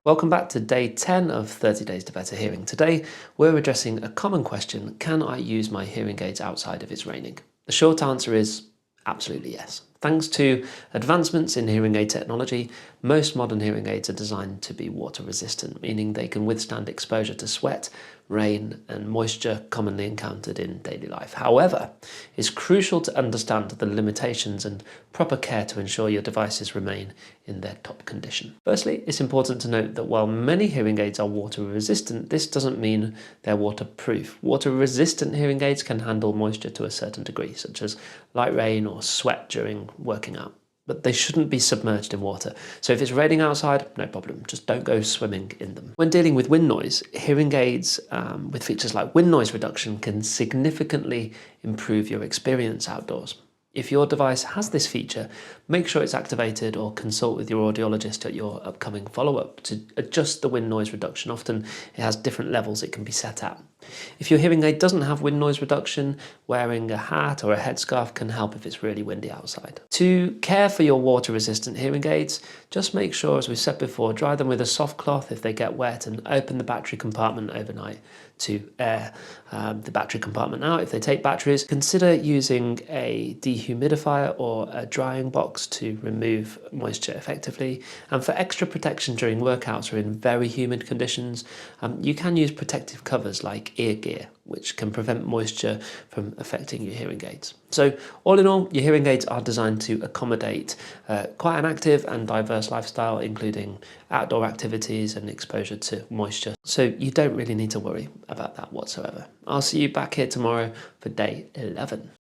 Welcome back to day 10 of 30 Days to Better Hearing. Today, we're addressing a common question: can I use my hearing aids outside if it's raining? The short answer is absolutely yes. Thanks to advancements in hearing aid technology, most modern hearing aids are designed to be water resistant, meaning they can withstand exposure to sweat, rain, and moisture commonly encountered in daily life. However, it's crucial to understand the limitations and proper care to ensure your devices remain in their top condition. Firstly, it's important to note that while many hearing aids are water resistant, this doesn't mean they're waterproof. Water resistant hearing aids can handle moisture to a certain degree, such as light rain or sweat during working out, but they shouldn't be submerged in water. So if it's raining outside, no problem, just don't go swimming in them. When dealing with wind noise, hearing aids with features like wind noise reduction can significantly improve your experience outdoors. If your device has this feature, make sure it's activated or consult with your audiologist at your upcoming follow-up to adjust the wind noise reduction. Often it has different levels it can be set at. If your hearing aid doesn't have wind noise reduction, wearing a hat or a headscarf can help if it's really windy outside. To care for your water-resistant hearing aids, just make sure, as we said before, dry them with a soft cloth if they get wet and open the battery compartment overnight to air the battery compartment out. If they take batteries, consider using a dehumidifier or a drying box to remove moisture effectively. And for extra protection during workouts or in very humid conditions, you can use protective covers like ear gear, which can prevent moisture from affecting your hearing aids. So all in all, your hearing aids are designed to accommodate quite an active and diverse lifestyle, including outdoor activities and exposure to moisture. So you don't really need to worry about that whatsoever. I'll see you back here tomorrow for day 11.